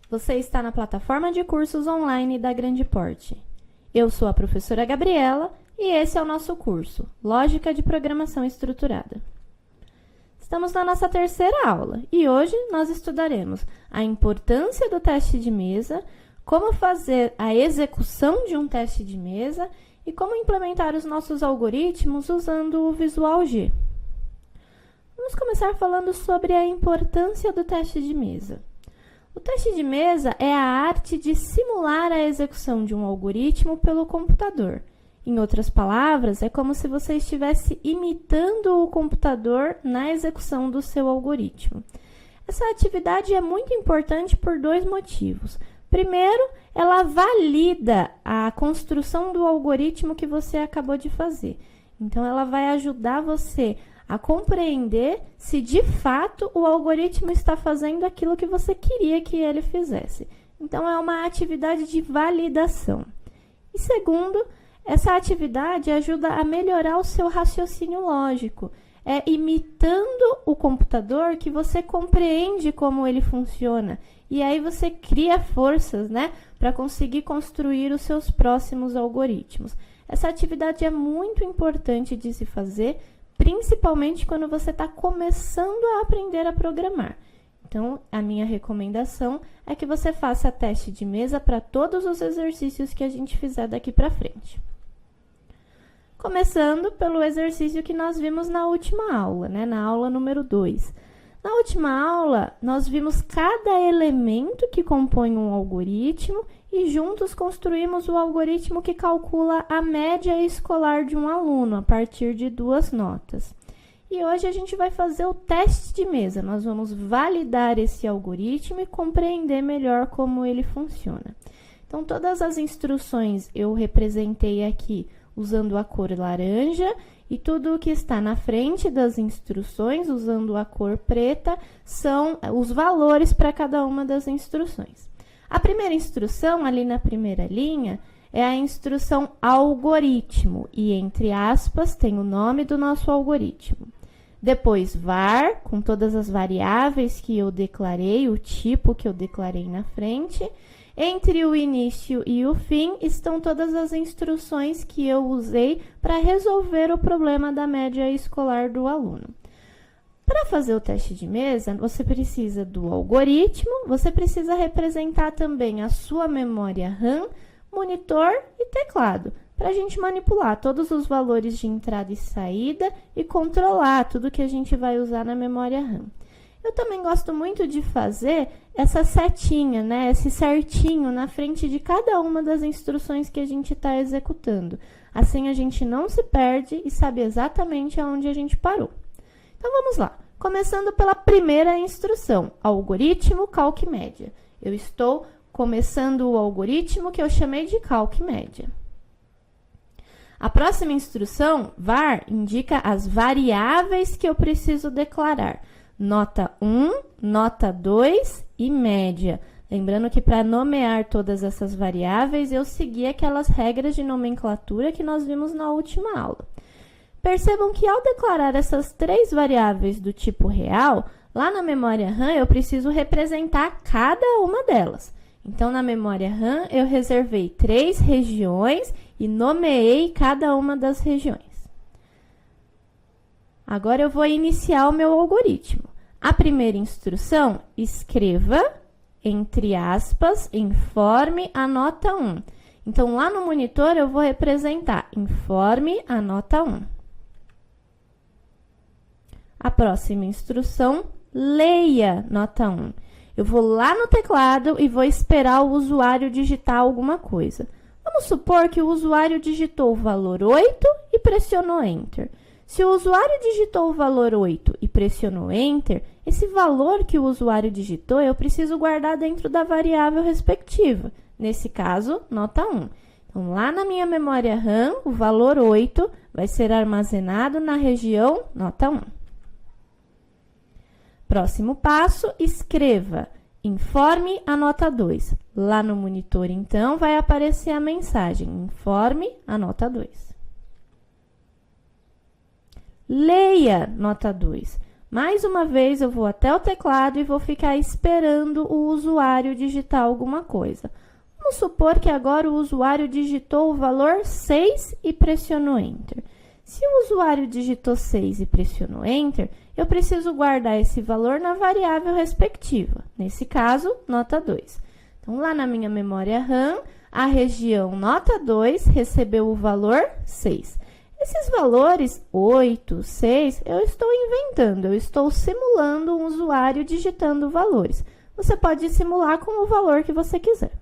Você está na plataforma de cursos online da Grande Porte. Eu sou a professora Gabriela e esse é o nosso curso, Lógica de Programação Estruturada. Estamos na nossa terceira aula e hoje nós estudaremos a importância do teste de mesa, como fazer a execução de um teste de mesa e como implementar os nossos algoritmos usando o Visual G. Vamos começar falando sobre a importância do teste de mesa. O teste de mesa é a arte de simular a execução de um algoritmo pelo computador. Em outras palavras, é como se você estivesse imitando o computador na execução do seu algoritmo. Essa atividade é muito importante por dois motivos. Primeiro, ela valida a construção do algoritmo que você acabou de fazer. Então, ela vai ajudar você a compreender se de fato o algoritmo está fazendo aquilo que você queria que ele fizesse. Então, é uma atividade de validação. E segundo, essa atividade ajuda a melhorar o seu raciocínio lógico. É imitando o computador que você compreende como ele funciona. E aí você cria forças, para conseguir construir os seus próximos algoritmos. Essa atividade é muito importante de se fazer, principalmente quando você está começando a aprender a programar. Então, a minha recomendação é que você faça teste de mesa para todos os exercícios que a gente fizer daqui para frente. Começando pelo exercício que nós vimos na última aula, na aula número 2. Na última aula, nós vimos cada elemento que compõe um algoritmo e juntos construímos o algoritmo que calcula a média escolar de um aluno a partir de 2 notas. E hoje a gente vai fazer o teste de mesa. Nós vamos validar esse algoritmo e compreender melhor como ele funciona. Então, todas as instruções eu representei aqui usando a cor laranja e tudo o que está na frente das instruções, usando a cor preta, são os valores para cada uma das instruções. A primeira instrução, ali na primeira linha, é a instrução algoritmo, e entre aspas tem o nome do nosso algoritmo. Depois, var, com todas as variáveis que eu declarei, o tipo que eu declarei na frente. Entre o início e o fim estão todas as instruções que eu usei para resolver o problema da média escolar do aluno. Para fazer o teste de mesa, você precisa do algoritmo, você precisa representar também a sua memória RAM, monitor e teclado, para a gente manipular todos os valores de entrada e saída e controlar tudo que a gente vai usar na memória RAM. Eu também gosto muito de fazer essa setinha, esse certinho na frente de cada uma das instruções que a gente está executando. Assim a gente não se perde e sabe exatamente aonde a gente parou. Então vamos lá. Começando pela primeira instrução, algoritmo calc média. Eu estou começando o algoritmo que eu chamei de calc média. A próxima instrução, var, indica as variáveis que eu preciso declarar. Nota 1, nota 2 e média. Lembrando que para nomear todas essas variáveis, eu segui aquelas regras de nomenclatura que nós vimos na última aula. Percebam que ao declarar essas 3 variáveis do tipo real, lá na memória RAM eu preciso representar cada uma delas. Então, na memória RAM, eu reservei 3 regiões e nomeei cada uma das regiões. Agora, eu vou iniciar o meu algoritmo. A primeira instrução, escreva, entre aspas, informe a nota 1. Então, lá no monitor, eu vou representar informe a nota 1. A próxima instrução, leia nota 1. Eu vou lá no teclado e vou esperar o usuário digitar alguma coisa. Vamos supor que o usuário digitou o valor 8 e pressionou Enter. Se o usuário digitou o valor 8 e pressionou Enter, esse valor que o usuário digitou eu preciso guardar dentro da variável respectiva. Nesse caso, nota 1. Então, lá na minha memória RAM, o valor 8 vai ser armazenado na região nota 1. Próximo passo, escreva, informe a nota 2. Lá no monitor, então, vai aparecer a mensagem, informe a nota 2. Leia nota 2. Mais uma vez, eu vou até o teclado e vou ficar esperando o usuário digitar alguma coisa. Vamos supor que agora o usuário digitou o valor 6 e pressionou Enter. Se o usuário digitou 6 e pressionou Enter, eu preciso guardar esse valor na variável respectiva. Nesse caso, nota 2. Então, lá na minha memória RAM, a região nota 2 recebeu o valor 6. Esses valores, 8, 6, eu estou inventando, eu estou simulando um usuário digitando valores. Você pode simular com o valor que você quiser.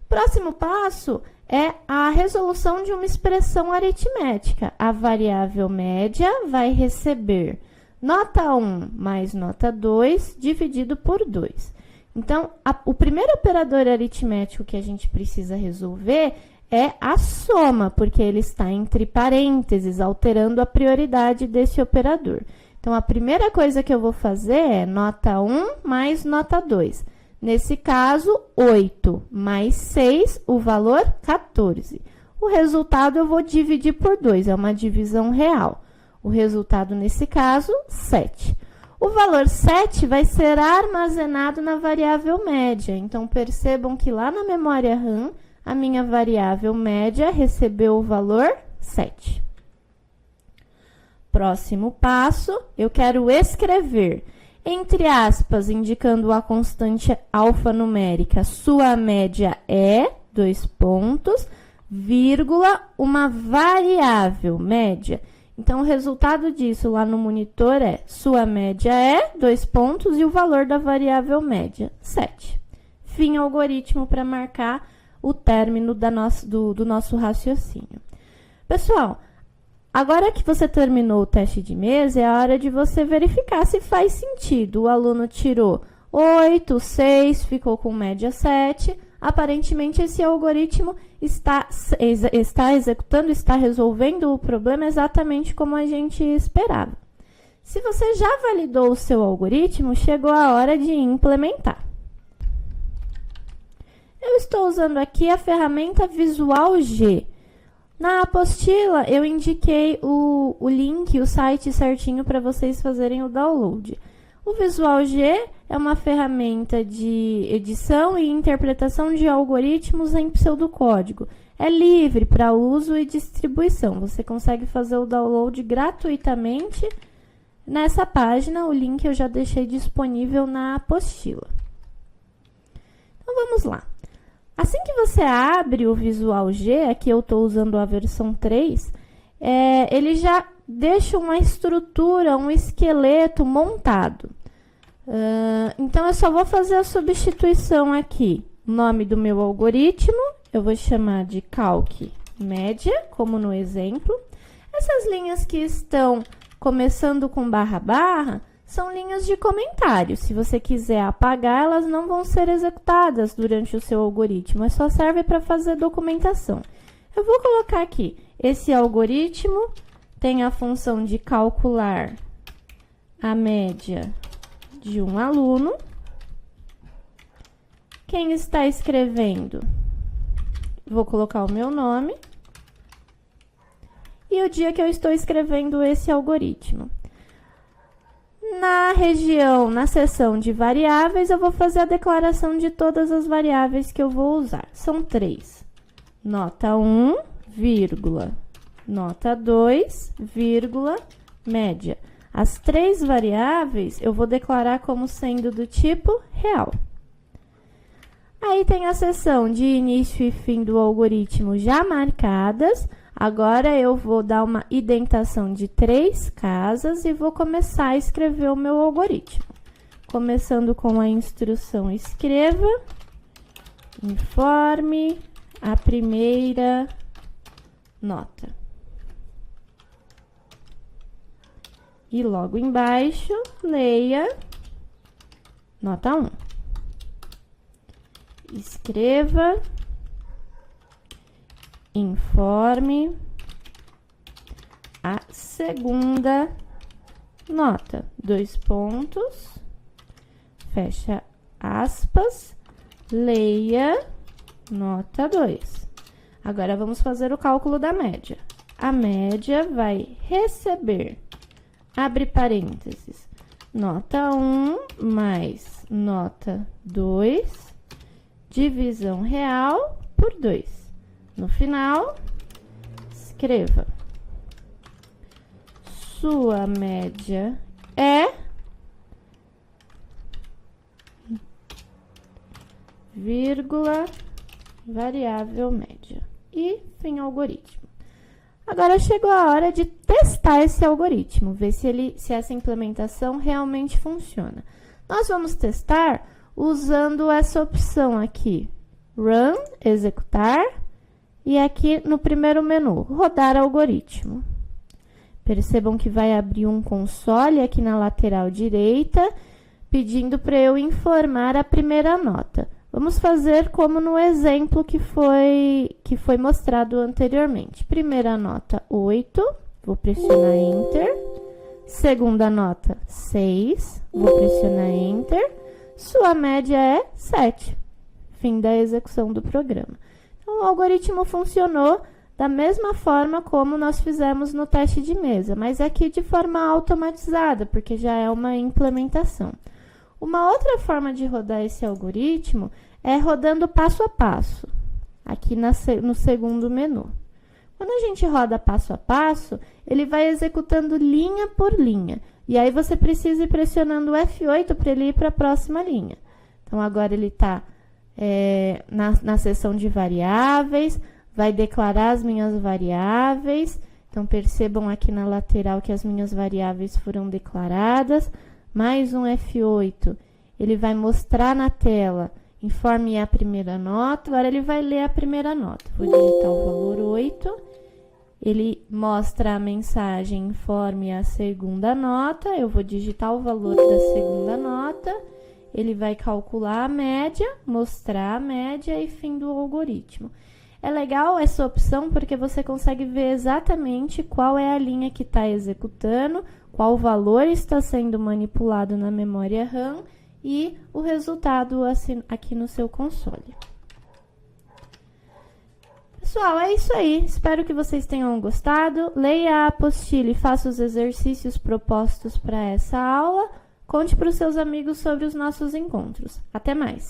Próximo passo é a resolução de uma expressão aritmética. A variável média vai receber nota 1 mais nota 2 dividido por 2. Então, o primeiro operador aritmético que a gente precisa resolver é a soma, porque ele está entre parênteses, alterando a prioridade desse operador. Então, a primeira coisa que eu vou fazer é nota 1 mais nota 2. Nesse caso, 8 mais 6, o valor 14. O resultado eu vou dividir por 2, é uma divisão real. O resultado, nesse caso, 7. O valor 7 vai ser armazenado na variável média. Então, percebam que lá na memória RAM, a minha variável média recebeu o valor 7. Próximo passo, eu quero escrever, entre aspas, indicando a constante alfanumérica, sua média é, 2 pontos, vírgula, uma variável média. Então, o resultado disso lá no monitor é, sua média é, 2 pontos, e o valor da variável média, 7. Fim algoritmo para marcar o término do nosso raciocínio. Pessoal, agora que você terminou o teste de mesa, é a hora de você verificar se faz sentido. O aluno tirou 8, 6, ficou com média 7. Aparentemente, esse algoritmo está executando, está resolvendo o problema exatamente como a gente esperava. Se você já validou o seu algoritmo, chegou a hora de implementar. Eu estou usando aqui a ferramenta Visual G. Na apostila, eu indiquei o link, o site certinho para vocês fazerem o download. O Visual G é uma ferramenta de edição e interpretação de algoritmos em pseudocódigo. É livre para uso e distribuição. Você consegue fazer o download gratuitamente nessa página. O link eu já deixei disponível na apostila. Então, vamos lá. Assim que você abre o Visual G, aqui eu estou usando a versão 3, ele já deixa uma estrutura, um esqueleto montado. Então, eu só vou fazer a substituição aqui. O nome do meu algoritmo, eu vou chamar de calc média, como no exemplo. Essas linhas que estão começando com barra, barra, são linhas de comentário. Se você quiser apagar, elas não vão ser executadas durante o seu algoritmo. Só serve para fazer documentação. Eu vou colocar aqui, esse algoritmo tem a função de calcular a média de um aluno. Quem está escrevendo? Vou colocar o meu nome. E o dia que eu estou escrevendo esse algoritmo. Na região, na seção de variáveis, eu vou fazer a declaração de todas as variáveis que eu vou usar. São 3. Nota 1, vírgula, nota 2, vírgula, média. As 3 variáveis eu vou declarar como sendo do tipo real. Aí tem a seção de início e fim do algoritmo já marcadas. Agora, eu vou dar uma indentação de 3 casas e vou começar a escrever o meu algoritmo. Começando com a instrução escreva, informe a primeira nota. E logo embaixo, leia nota 1. Escreva, informe a segunda nota. 2 pontos, fecha aspas, leia nota 2. Agora, vamos fazer o cálculo da média. A média vai receber abre parênteses, nota 1 mais nota 2, divisão real por 2. No final, escreva: sua média é vírgula variável média. E fim algoritmo. Agora chegou a hora de testar esse algoritmo, ver se essa implementação realmente funciona. Nós vamos testar usando essa opção aqui, Run, executar, e aqui no primeiro menu, rodar algoritmo. Percebam que vai abrir um console aqui na lateral direita, pedindo para eu informar a primeira nota. Vamos fazer como no exemplo que foi mostrado anteriormente. Primeira nota, 8, vou pressionar Enter. Segunda nota, 6, vou pressionar Enter. Sua média é 7. Fim da execução do programa. Então, o algoritmo funcionou da mesma forma como nós fizemos no teste de mesa, mas aqui de forma automatizada, porque já é uma implementação. Uma outra forma de rodar esse algoritmo é rodando passo a passo, aqui no segundo menu. Quando a gente roda passo a passo, ele vai executando linha por linha. E aí você precisa ir pressionando o F8 para ele ir para a próxima linha. Então, agora ele está na seção de variáveis, vai declarar as minhas variáveis. Então, percebam aqui na lateral que as minhas variáveis foram declaradas. Mais um F8, ele vai mostrar na tela, informe a primeira nota. Agora, ele vai ler a primeira nota. Vou digitar o valor 8. Ele mostra a mensagem, informe a segunda nota. Eu vou digitar o valor da segunda nota. Ele vai calcular a média, mostrar a média e fim do algoritmo. É legal essa opção porque você consegue ver exatamente qual é a linha que está executando, qual valor está sendo manipulado na memória RAM e o resultado aqui no seu console. Pessoal, é isso aí. Espero que vocês tenham gostado. Leia a apostila e faça os exercícios propostos para essa aula. Conte para os seus amigos sobre os nossos encontros. Até mais!